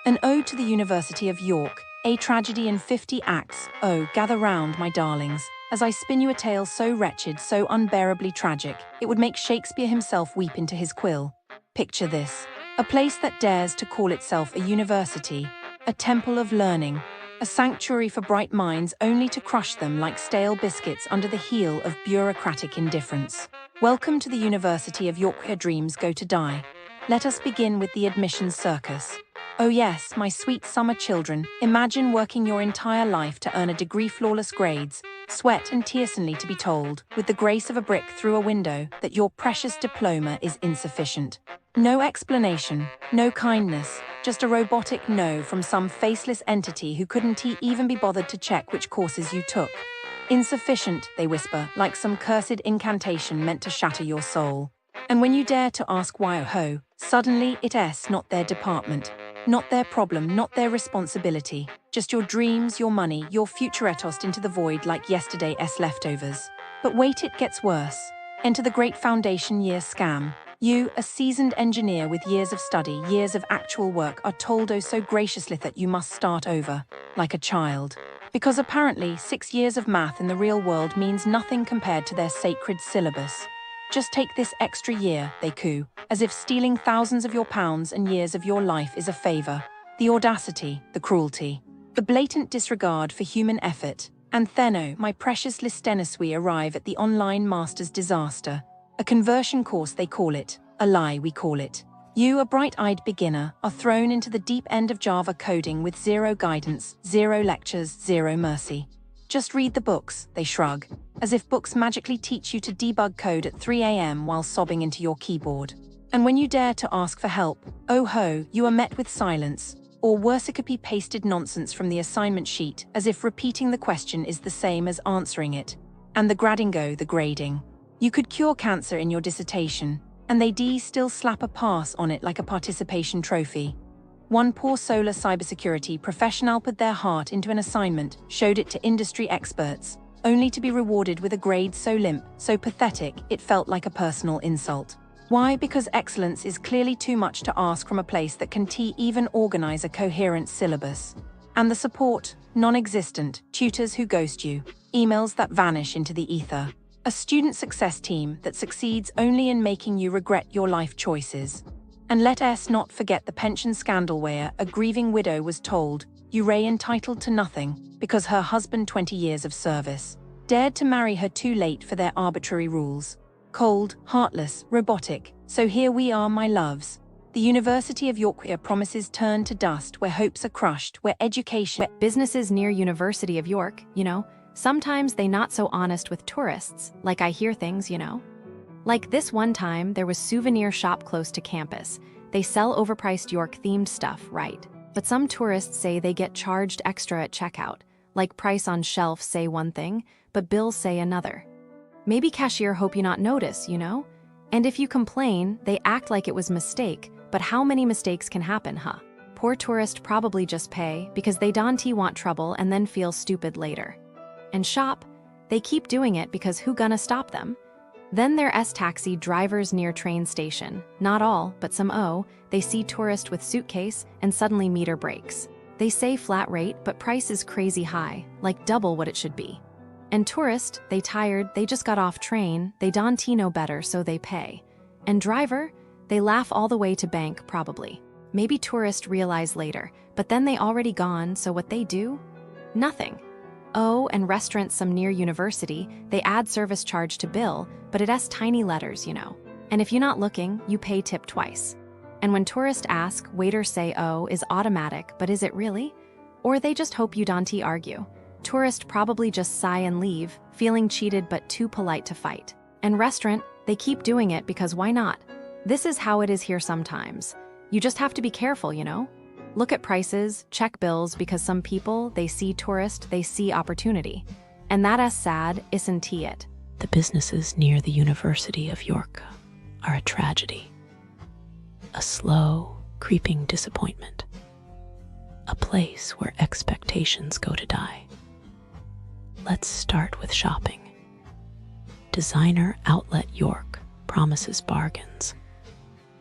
An Ode to the University of York, a tragedy in 50 acts. Oh, gather round, my darlings, as I spin you a tale so wretched, so unbearably tragic, it would make Shakespeare himself weep into his quill. Picture this: a place that dares to call itself a university, a temple of learning, a sanctuary for bright minds only to crush them like stale biscuits under the heel of bureaucratic indifference. Welcome to the University of York, where dreams go to die. Let us begin with the admissions circus. Oh yes, my sweet summer children, imagine working your entire life to earn a degree, flawless grades, sweat and tearsomely to be told, with the grace of a brick through a window, that your precious diploma is insufficient. No explanation, no kindness, just a robotic no from some faceless entity who couldn't even be bothered to check which courses you took. Insufficient, they whisper, like some cursed incantation meant to shatter your soul. And when you dare to ask why, oh ho, suddenly it's not their department. Not their problem, not their responsibility. Just your dreams, your money, your future tossed into the void like yesterday's leftovers. But wait, it gets worse. Enter the great foundation year scam. You, a seasoned engineer with years of study, years of actual work, are told oh so graciously that you must start over, like a child. Because apparently 6 years of math in the real world means nothing compared to their sacred syllabus. Just take this extra year, they coo, as if stealing thousands of your pounds and years of your life is a favor. The audacity, the cruelty, the blatant disregard for human effort. And then, oh, my precious listeners, we arrive at the online master's disaster. A conversion course, they call it. A lie, we call it. You, a bright-eyed beginner, are thrown into the deep end of Java coding with zero guidance, zero lectures, zero mercy. Just read the books, they shrug, as if books magically teach you to debug code at 3 a.m. while sobbing into your keyboard. And when you dare to ask for help, oh ho, you are met with silence, or worse, a copy-pasted nonsense from the assignment sheet, as if repeating the question is the same as answering it. And the gradingo, the grading. You could cure cancer in your dissertation, and they still slap a pass on it like a participation trophy. One poor solar cybersecurity professional put their heart into an assignment, showed it to industry experts, only to be rewarded with a grade so limp, so pathetic, it felt like a personal insult. Why? Because excellence is clearly too much to ask from a place that can even organize a coherent syllabus. And the support, non-existent, tutors who ghost you, emails that vanish into the ether. A student success team that succeeds only in making you regret your life choices. And let us not forget the pension scandal where a grieving widow was told, you ray entitled to nothing, because her husband 20 years of service dared to marry her too late for their arbitrary rules. Cold, heartless, robotic. So here we are, my loves. The University of York, where promises turn to dust, where hopes are crushed, where education... Businesses near University of York, sometimes they not so honest with tourists, like I hear things, Like this one time, there was souvenir shop close to campus. They sell overpriced York-themed stuff, right? But some tourists say they get charged extra at checkout, like price on shelf say one thing, but bills say another. Maybe cashier hope you not notice, And if you complain, they act like it was mistake, but how many mistakes can happen, huh? Poor tourist probably just pay because they don't want trouble and then feel stupid later. And shop, they keep doing it because who gonna stop them? Then there's taxi drivers near train station. Not all, but some they see tourist with suitcase and suddenly meter breaks. They say flat rate, but price is crazy high, like double what it should be. And tourist, they tired, they just got off train, they don't know better, so they pay. And driver, they laugh all the way to bank, probably. Maybe tourist realize later, but then they already gone, so what they do? Nothing. Oh, and restaurants some near university, they add service charge to bill, but it's tiny letters, And if you're not looking, you pay tip twice. And when tourists ask, waiters say is automatic, but is it really? Or they just hope you don't argue. Tourist probably just sigh and leave, feeling cheated but too polite to fight. And restaurant, they keep doing it because why not? This is how it is here sometimes. You just have to be careful, Look at prices, check bills, because some people, they see tourist, they see opportunity. And that's sad, isn't it? The businesses near the University of York are a tragedy. A slow, creeping disappointment. A place where expectations go to die. Let's start with shopping. Designer Outlet York promises bargains.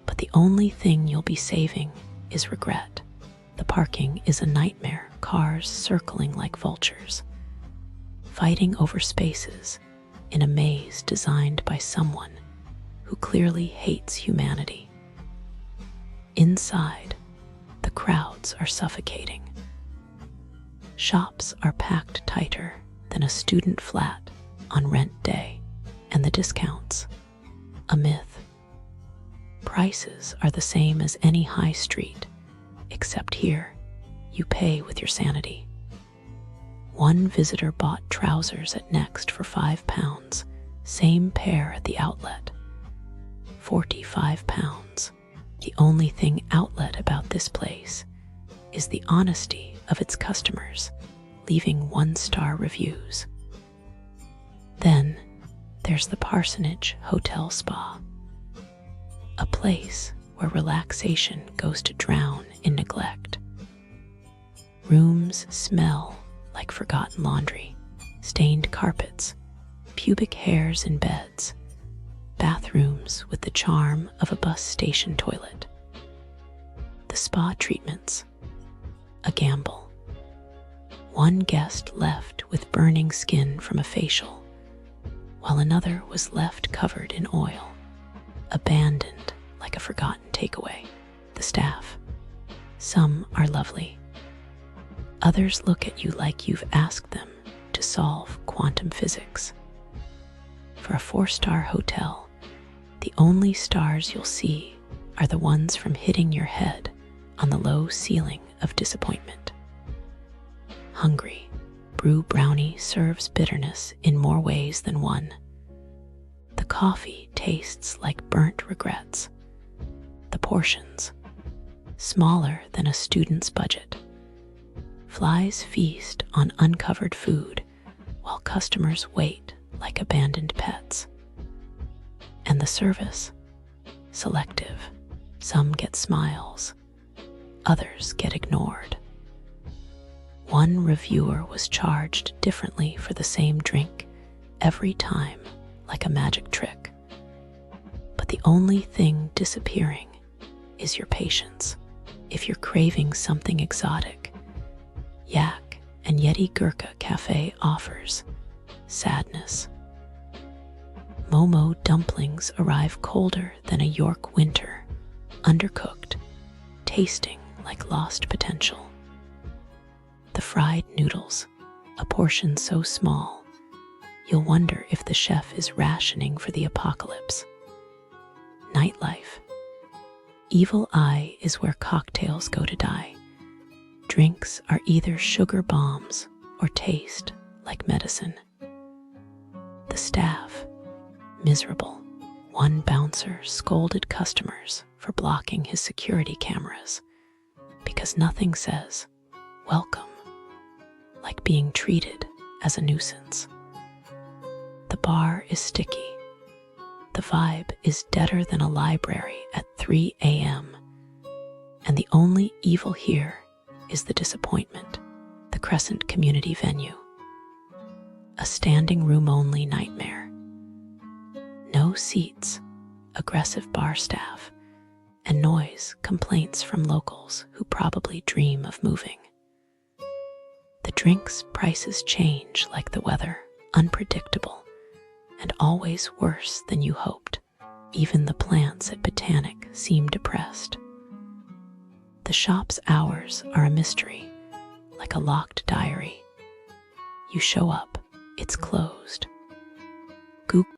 But the only thing you'll be saving is regret. The parking is a nightmare, cars circling like vultures, fighting over spaces in a maze designed by someone who clearly hates humanity. Inside, the crowds are suffocating. Shops are packed tighter than a student flat on rent day, and the discounts, a myth. Prices are the same as any high street, except here, you pay with your sanity. One visitor bought trousers at Next for £5, same pair at the outlet, £45. The only thing outlet about this place is the honesty of its customers, leaving 1-star reviews. Then there's the Parsonage Hotel Spa, a place where relaxation goes to drown in neglect. Rooms smell like forgotten laundry, stained carpets, pubic hairs in beds, bathrooms with the charm of a bus station toilet. The spa treatments, a gamble. One guest left with burning skin from a facial, while another was left covered in oil, abandoned like a forgotten takeaway. The staff, some are lovely. Others look at you like you've asked them to solve quantum physics. For a 4-star hotel, the only stars you'll see are the ones from hitting your head on the low ceiling of disappointment. Hungry, Brew Brownie serves bitterness in more ways than one. The coffee tastes like burnt regrets. The portions, smaller than a student's budget. Flies feast on uncovered food while customers wait like abandoned pets. And the service, selective. Some get smiles, others get ignored. One reviewer was charged differently for the same drink every time, like a magic trick. But the only thing disappearing is your patience. If you're craving something exotic, Yak and Yeti Gurkha Cafe offers sadness. Momo dumplings arrive colder than a York winter, undercooked, tasting like lost potential. The fried noodles, a portion so small, you'll wonder if the chef is rationing for the apocalypse. Nightlife. Evil Eye is where cocktails go to die. Drinks are either sugar bombs or taste like medicine. The staff, miserable. One bouncer scolded customers for blocking his security cameras because nothing says welcome like being treated as a nuisance. The bar is sticky. The vibe is deader than a library at 3 a.m. And the only evil here is the disappointment. The Crescent Community Venue, a standing room only nightmare. No seats, aggressive bar staff, and noise complaints from locals who probably dream of moving. The drinks' prices change like the weather, unpredictable, and always worse than you hoped. Even the plants at Botanic seem depressed. The shop's hours are a mystery, like a locked diary. You show up, it's closed. Google